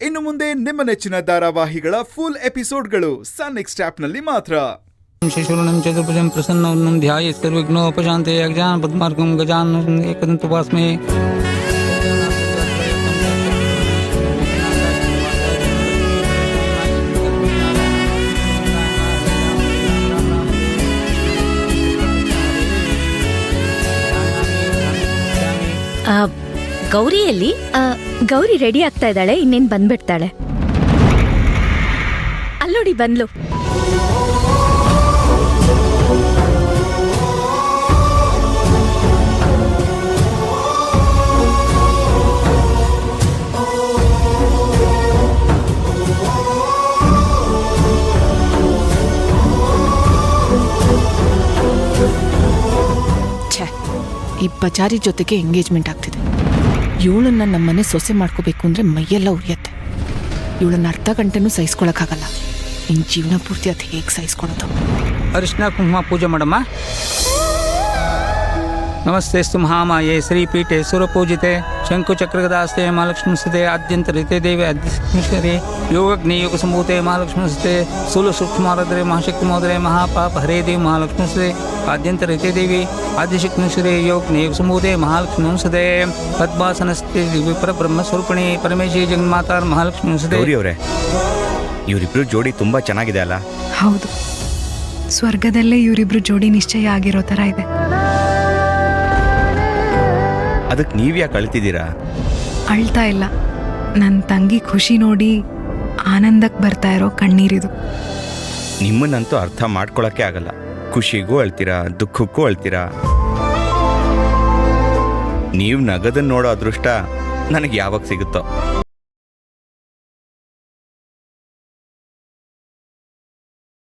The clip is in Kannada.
ಇನ್ನು ಮುಂದೆ ನಿಮ್ಮ ನೆಚ್ಚಿನ ಧಾರಾವಾಹಿಗಳ ಫುಲ್ ಎಪಿಸೋಡ್ಗಳು ಸನ್ ನೆಕ್ಸ್ಟ್ ಆಪ್ನಲ್ಲಿ ಮಾತ್ರ. ಶಿಶೂರ್ಣಂ ಚತುರ್ಭುಜಂ ಪ್ರಸನ್ನವದನಂ ಧ್ಯಾಯೇತ್ ಸರ್ವವಿಘ್ನೋಪಶಾಂತಯೇ ಅಗಜಾನನ ಪದ್ಮಾರ್ಕಂ ಗಜಾನನ ಏಕದಂತೋಪಾಸ್ಮಹೇ. ಗೌರಿಯಲ್ಲಿ ಗೌರಿ ರೆಡಿ ಆಗ್ತಾ ಇದ್ದಾಳೆ, ಇನ್ನೇನ್ ಬಂದ್ಬಿಡ್ತಾಳೆ. ಅಲ್ಲೋಡಿ ಬಂದ್ಲು. ಈ ಬಜಾರಿ ಜೊತೆಗೆ ಎಂಗೇಜ್ಮೆಂಟ್ ಆಗ್ತಿದೆ. ಇವಳನ್ನ ನಮ್ಮನೆ ಸೊಸೆ ಮಾಡ್ಕೋಬೇಕು ಅಂದ್ರೆ ಮೈಯೆಲ್ಲ ಉರಿಯತ್ತೆ. ಇವಳನ್ನ ಅರ್ಧ ಗಂಟೆನೂ ಸಹಿಸ್ಕೊಳಕ್ಕಾಗಲ್ಲ. ಇನ್ ಜೀವನ ಪೂರ್ತಿ ಅದು ಹೇಗೆ ಸಹಿಸ್ಕೊಳ್ಳೋದು? ಅರಿಶಿನ ಕುಂಕುಮ ಪೂಜೆ ಮಾಡಮ್ಮ. ನಮಸ್ತೆ ಸ್ತು ಮಹಾಮಾಯೇ ಶ್ರೀಪೀಠೆ ಸುರಪೂಜಿತೆ ಶಂಕುಚಕ್ರಗದಾಸ್ತೆ ಮಹಾಲಕ್ಷ್ಮೀಸ್ತೆ ಆದ್ಯಂತರಿತೆ ದೇವಿ ಅಧ್ಯಕ್ಷರೇ ಯೋಗಜ್ಞೆ ಯೋಗ ಸಂಭೂತೆ ಮಹಾಲಕ್ಷ್ಮೀಸ್ತೆ ಸ್ಥೂಲ ಸೂಕ್ಷ್ಮಾರದ್ರೆ ಮಹಾಶಕ್ತಿ ಮೋದರೆ ಮಹಾಪಾಪ ಹರೇ ದೇವಿ ಮಹಾಲಕ್ಷ್ಮೀಸ್ತೆ ಆದ್ಯಂತರಿತೆ ದೇವಿ ಆದ್ಯಶಕ್ತಿಶ್ವರೇ ಯೋಗಜ್ಞೆ ಯೋಗ ಸಂಭೂತೆ ಮಹಾಲಕ್ಷ್ಮೀಸ್ತೆ ಪದ್ಮಾಸನಸ್ತೆ ವಿಪರ ಬ್ರಹ್ಮ ಸ್ವರೂಪಿಣಿ ಪರಮೇಶ್ವರಿ ಜಗನ್ಮಾತಾರ್ ಮಹಾಲಕ್ಷ್ಮೀಸ್ತೆ. ಅವರೇ, ಇವರಿಬ್ರು ಜೋಡಿ ತುಂಬಾ ಚೆನ್ನಾಗಿದೆ ಅಲ್ಲ? ಹೌದು, ಸ್ವರ್ಗದಲ್ಲೇ ಇವರಿಬ್ರು ಜೋಡಿ ನಿಶ್ಚಯ ಆಗಿರೋ ಥರ ಇದೆ. ಅದಕ್ಕೆ ನೀವ್ಯಾಕೆ ಅಳ್ತಿದ್ದೀರಾ? ಅಳ್ತಾ ಇಲ್ಲ, ನನ್ನ ತಂಗಿ ಖುಷಿ ನೋಡಿ ಆನಂದಕ್ಕೆ ಬರ್ತಾ ಇರೋ ಕಣ್ಣೀರಿದು. ನಿಮ್ಮನ್ನಂತೂ ಅರ್ಥ ಮಾಡ್ಕೊಳಕ್ಕೆ ಆಗಲ್ಲ. ಖುಷಿಗೂ ಅಳ್ತೀರಾ, ದುಃಖಕ್ಕೂ ಅಳ್ತೀರಾ. ನೀವು ನಗದನ್ನ ನೋಡೋ ಅದೃಷ್ಟ ನನಗೆ ಯಾವಾಗ ಸಿಗುತ್ತೋ.